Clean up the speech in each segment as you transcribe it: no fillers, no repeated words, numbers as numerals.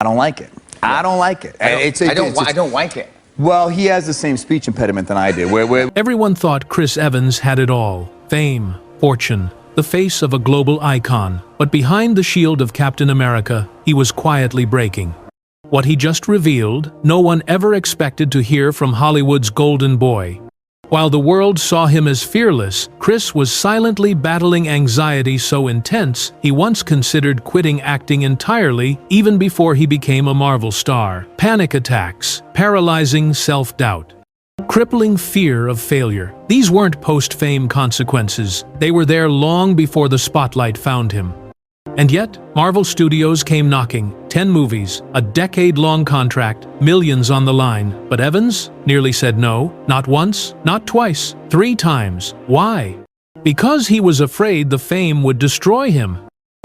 I don't like it. I don't like it. I don't like it. Well, he has the same speech impediment than I did. Everyone thought Chris Evans had it all. Fame, fortune, the face of a global icon. But behind the shield of Captain America, he was quietly breaking. What he just revealed, no one ever expected to hear from Hollywood's golden boy. While the world saw him as fearless, Chris was silently battling anxiety so intense he once considered quitting acting entirely even before he became a Marvel star. Panic attacks, paralyzing self-doubt, crippling fear of failure. These weren't post-fame consequences. They were there long before the spotlight found him. And yet, Marvel Studios came knocking. 10 movies, a decade-long contract, millions on the line. But Evans nearly said no, not once, not twice, 3 times. Why? Because he was afraid the fame would destroy him.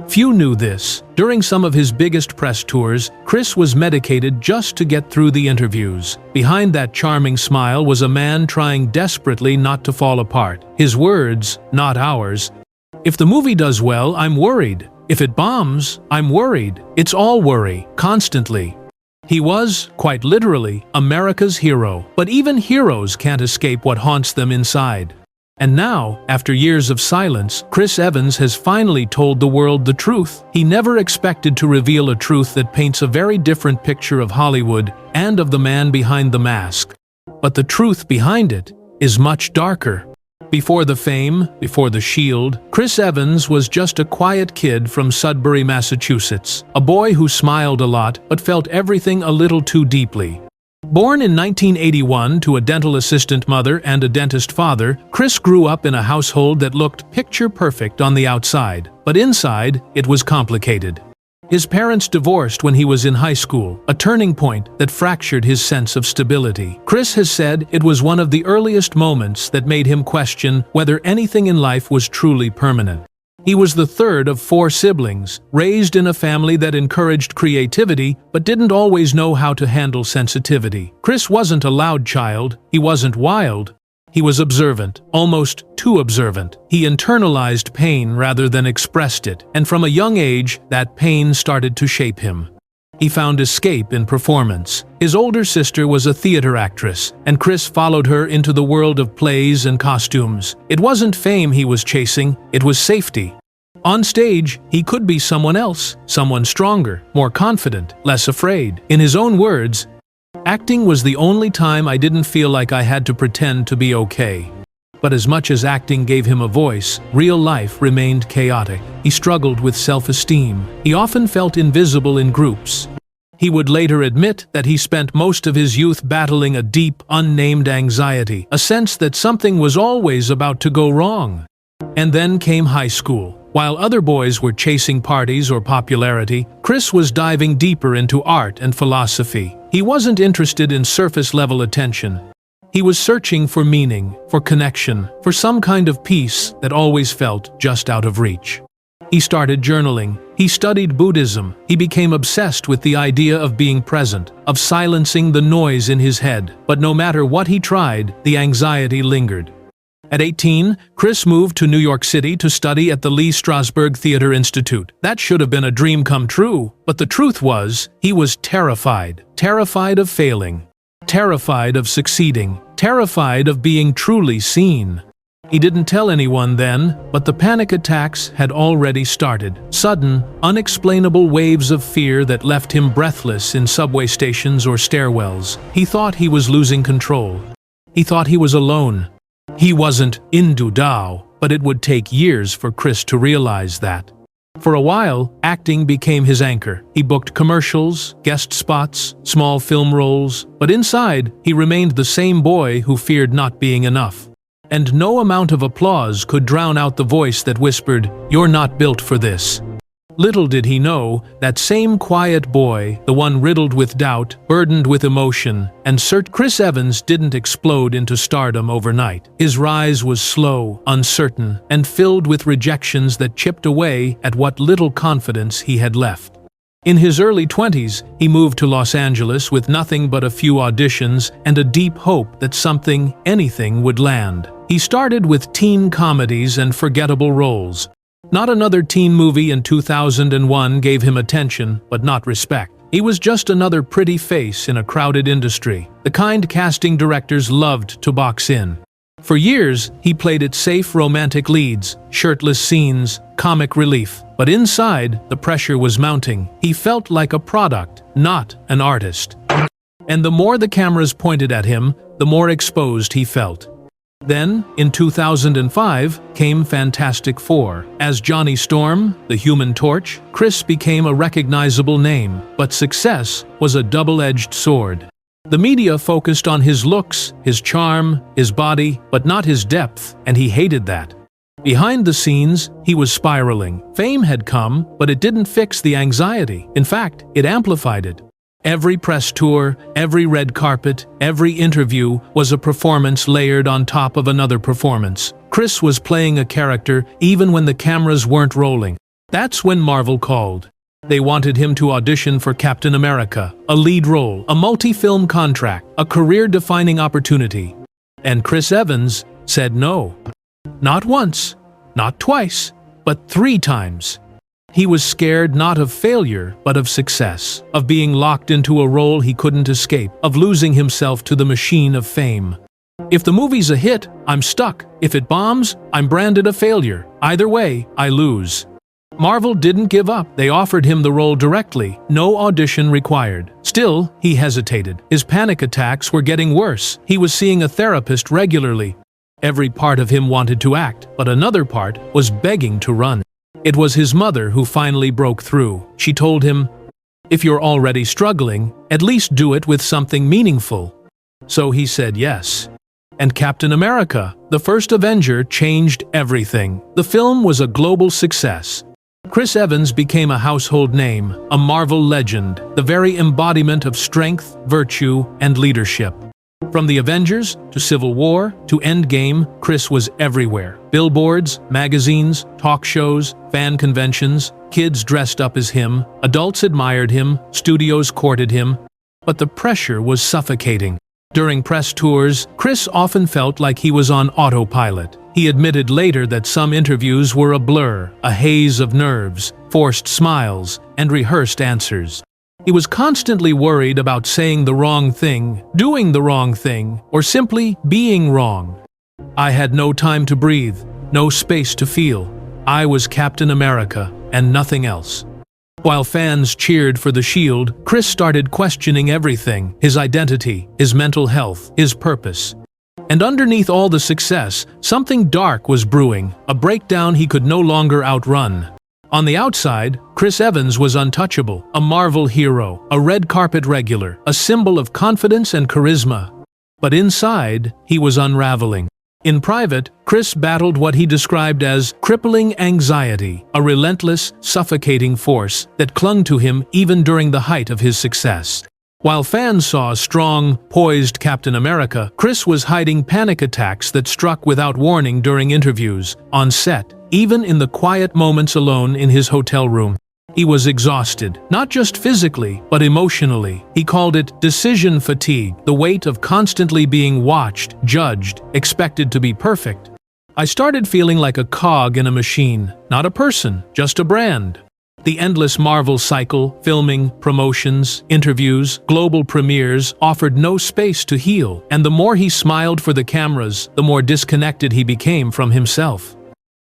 Few knew this. During some of his biggest press tours, Chris was medicated just to get through the interviews. Behind that charming smile was a man trying desperately not to fall apart. His words, not ours. If the movie does well, I'm worried. If it bombs, I'm worried. It's all worry, constantly. He was, quite literally, America's hero. But even heroes can't escape what haunts them inside. And now, after years of silence, Chris Evans has finally told the world the truth. He never expected to reveal a truth that paints a very different picture of Hollywood and of the man behind the mask. But the truth behind it is much darker. Before the fame, before the shield, Chris Evans was just a quiet kid from Sudbury, Massachusetts. A boy who smiled a lot but felt everything a little too deeply. Born in 1981 to a dental assistant mother and a dentist father, Chris grew up in a household that looked picture-perfect on the outside. But inside, it was complicated. His parents divorced when he was in high school, a turning point that fractured his sense of stability. Chris has said it was one of the earliest moments that made him question whether anything in life was truly permanent. He was the third of 4 siblings, raised in a family that encouraged creativity but didn't always know how to handle sensitivity. Chris wasn't a loud child, he wasn't wild. He was observant, almost too observant. He internalized pain rather than expressed it, and from a young age, that pain started to shape him. He found escape in performance. His older sister was a theater actress, and Chris followed her into the world of plays and costumes. It wasn't fame he was chasing, it was safety. On stage, he could be someone else, someone stronger, more confident, less afraid. In his own words, acting was the only time I didn't feel like I had to pretend to be okay. But as much as acting gave him a voice, real life remained chaotic. He struggled with self-esteem. He often felt invisible in groups. He would later admit that he spent most of his youth battling a deep, unnamed anxiety, a sense that something was always about to go wrong. And then came high school. While other boys were chasing parties or popularity, Chris was diving deeper into art and philosophy. He wasn't interested in surface-level attention. He was searching for meaning, for connection, for some kind of peace that always felt just out of reach. He started journaling. He studied Buddhism. He became obsessed with the idea of being present, of silencing the noise in his head. But no matter what he tried, the anxiety lingered. At 18, Chris moved to New York City to study at the Lee Strasberg Theater Institute. That should have been a dream come true, but the truth was, he was terrified. Terrified of failing. Terrified of succeeding. Terrified of being truly seen. He didn't tell anyone then, but the panic attacks had already started. Sudden, unexplainable waves of fear that left him breathless in subway stations or stairwells. He thought he was losing control. He thought he was alone. He wasn't Indu Dao, but it would take years for Chris to realize that. For a while, acting became his anchor. He booked commercials, guest spots, small film roles, but inside, he remained the same boy who feared not being enough. And no amount of applause could drown out the voice that whispered, "You're not built for this." Little did he know, that same quiet boy, the one riddled with doubt, burdened with emotion, and Chris Evans didn't explode into stardom overnight. His rise was slow, uncertain, and filled with rejections that chipped away at what little confidence he had left. In his early 20s, he moved to Los Angeles with nothing but a few auditions and a deep hope that something, anything, would land. He started with teen comedies and forgettable roles. Not another teen movie in 2001 gave him attention, but not respect. He was just another pretty face in a crowded industry, the kind casting directors loved to box in. For years, he played it safe romantic leads, shirtless scenes, comic relief. But inside, the pressure was mounting. He felt like a product, not an artist. And the more the cameras pointed at him, the more exposed he felt. Then, in 2005, came Fantastic Four. As Johnny Storm, the Human Torch, Chris became a recognizable name, but success was a double-edged sword. The media focused on his looks, his charm, his body, but not his depth, and he hated that. Behind the scenes, he was spiraling. Fame had come, but it didn't fix the anxiety. In fact, it amplified it. Every press tour, every red carpet, every interview was a performance layered on top of another performance. Chris was playing a character even when the cameras weren't rolling. That's when Marvel called. They wanted him to audition for Captain America, a lead role, a multi-film contract, a career-defining opportunity. And Chris Evans said no. Not once, not twice, but 3 times. He was scared not of failure, but of success, of being locked into a role he couldn't escape, of losing himself to the machine of fame. If the movie's a hit, I'm stuck. If it bombs, I'm branded a failure. Either way, I lose. Marvel didn't give up. They offered him the role directly, no audition required. Still, he hesitated. His panic attacks were getting worse. He was seeing a therapist regularly. Every part of him wanted to act, but another part was begging to run. It was his mother who finally broke through. She told him, "If you're already struggling, at least do it with something meaningful." So he said yes. And Captain America, the first Avenger, changed everything. The film was a global success. Chris Evans became a household name, a Marvel legend, the very embodiment of strength, virtue, and leadership. From the Avengers, to Civil War, to Endgame, Chris was everywhere. Billboards, magazines, talk shows, fan conventions, kids dressed up as him, adults admired him, studios courted him. But the pressure was suffocating. During press tours, Chris often felt like he was on autopilot. He admitted later that some interviews were a blur, a haze of nerves, forced smiles, and rehearsed answers. He was constantly worried about saying the wrong thing, doing the wrong thing, or simply being wrong. "I had no time to breathe, no space to feel. I was Captain America, and nothing else." While fans cheered for the shield, Chris started questioning everything: his identity, his mental health, his purpose. And underneath all the success, something dark was brewing, a breakdown he could no longer outrun. On the outside, Chris Evans was untouchable, a Marvel hero, a red carpet regular, a symbol of confidence and charisma. But inside, he was unraveling. In private, Chris battled what he described as crippling anxiety, a relentless, suffocating force that clung to him even during the height of his success. While fans saw a strong, poised Captain America, Chris was hiding panic attacks that struck without warning during interviews, on set, even in the quiet moments alone in his hotel room. He was exhausted, not just physically, but emotionally. He called it decision fatigue, the weight of constantly being watched, judged, expected to be perfect. "I started feeling like a cog in a machine, not a person, just a brand." The endless Marvel cycle, filming, promotions, interviews, global premieres, offered no space to heal, and the more he smiled for the cameras, the more disconnected he became from himself.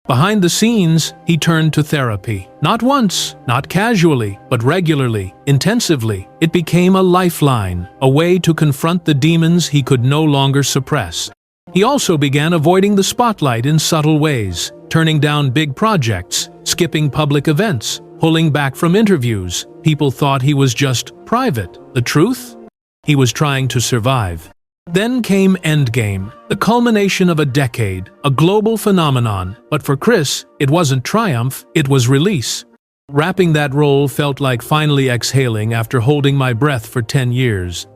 Behind the scenes, he turned to therapy. Not once, not casually, but regularly, intensively. It became a lifeline, a way to confront the demons he could no longer suppress. He also began avoiding the spotlight in subtle ways, turning down big projects, skipping public events, pulling back from interviews. People thought he was just private. The truth? He was trying to survive. Then came Endgame, the culmination of a decade, a global phenomenon. But for Chris, it wasn't triumph, it was release. Wrapping that role felt like finally exhaling after holding my breath for 10 years.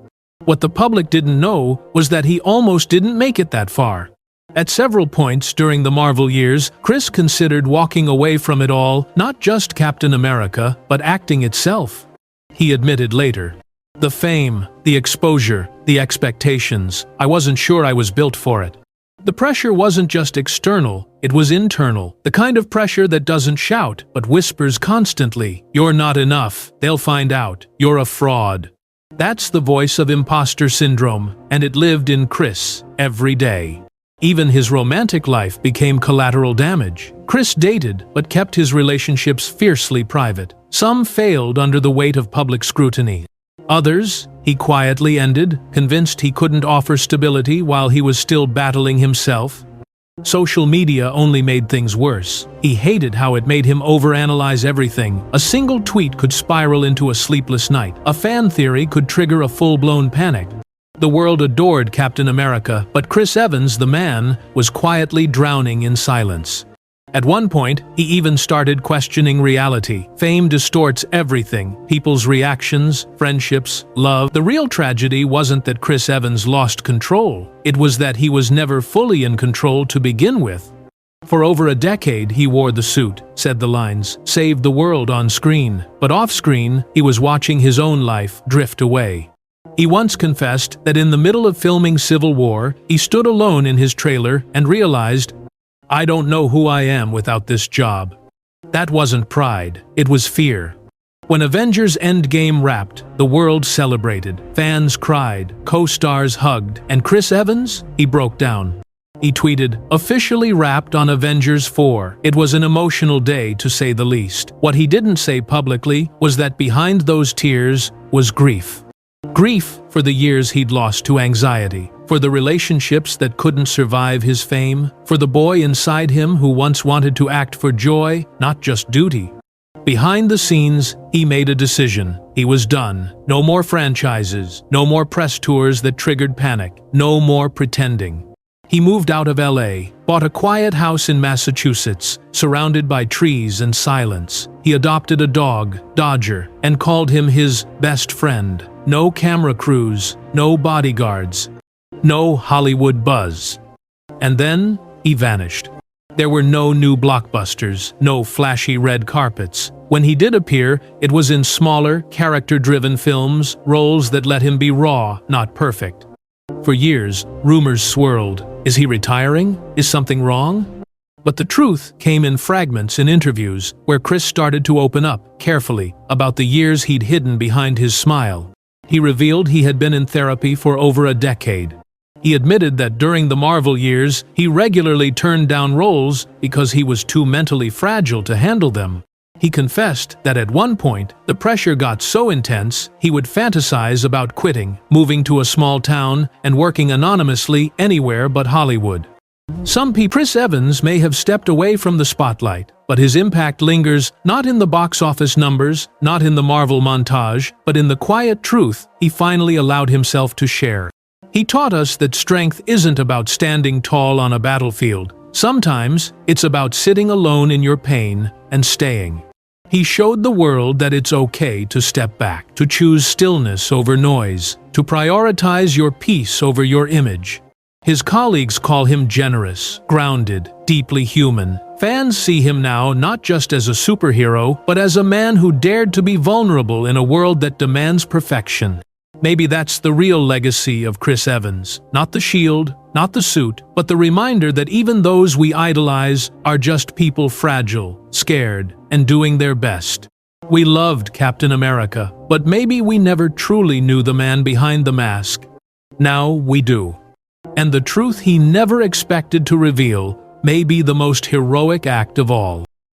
What the public didn't know was that he almost didn't make it that far. At several points during the Marvel years, Chris considered walking away from it all, not just Captain America, but acting itself. He admitted later, "The fame, the exposure, the expectations, I wasn't sure I was built for it." The pressure wasn't just external, it was internal. The kind of pressure that doesn't shout, but whispers constantly. You're not enough. They'll find out. You're a fraud. That's the voice of imposter syndrome, and it lived in Chris every day. Even his romantic life became collateral damage. Chris dated, but kept his relationships fiercely private. Some failed under the weight of public scrutiny. Others, he quietly ended, convinced he couldn't offer stability while he was still battling himself. Social media only made things worse. He hated how it made him overanalyze everything. A single tweet could spiral into a sleepless night. A fan theory could trigger a full-blown panic. The world adored Captain America, but Chris Evans, the man, was quietly drowning in silence. At one point, he even started questioning reality. Fame distorts everything: people's reactions, friendships, love. The real tragedy wasn't that Chris Evans lost control. It was that he was never fully in control to begin with. For over a decade, he wore the suit, said the lines, saved the world on screen. But off-screen, he was watching his own life drift away. He once confessed that in the middle of filming Civil War, he stood alone in his trailer and realized, "I don't know who I am without this job." That wasn't pride, it was fear. When Avengers Endgame wrapped, the world celebrated. Fans cried, co-stars hugged, and Chris Evans? He broke down. He tweeted, "Officially wrapped on Avengers 4. It was an emotional day, to say the least." What he didn't say publicly was that behind those tears was grief. Grief for the years he'd lost to anxiety, for the relationships that couldn't survive his fame, for the boy inside him who once wanted to act for joy, not just duty. Behind the scenes, he made a decision. He was done. No more franchises, no more press tours that triggered panic, no more pretending. He moved out of LA, bought a quiet house in Massachusetts, surrounded by trees and silence. He adopted a dog, Dodger, and called him his best friend. No camera crews, no bodyguards, no Hollywood buzz. And then, he vanished. There were no new blockbusters, no flashy red carpets. When he did appear, it was in smaller, character-driven films, roles that let him be raw, not perfect. For years, rumors swirled. Is he retiring? Is something wrong? But the truth came in fragments in interviews, where Chris started to open up, carefully, about the years he'd hidden behind his smile. He revealed he had been in therapy for over a decade. He admitted that during the Marvel years, he regularly turned down roles because he was too mentally fragile to handle them. He confessed that at one point, the pressure got so intense, he would fantasize about quitting, moving to a small town, and working anonymously anywhere but Hollywood. Chris Evans may have stepped away from the spotlight, but his impact lingers not in the box office numbers, not in the Marvel montage, but in the quiet truth he finally allowed himself to share. He taught us that strength isn't about standing tall on a battlefield. Sometimes it's about sitting alone in your pain and staying. He showed the world that it's okay to step back, to choose stillness over noise, to prioritize your peace over your image. His colleagues call him generous, grounded, deeply human. Fans see him now not just as a superhero, but as a man who dared to be vulnerable in a world that demands perfection. Maybe that's the real legacy of Chris Evans. Not the shield, not the suit, but the reminder that even those we idolize are just people fragile, scared, and doing their best. We loved Captain America, but maybe we never truly knew the man behind the mask. Now we do. And the truth he never expected to reveal may be the most heroic act of all.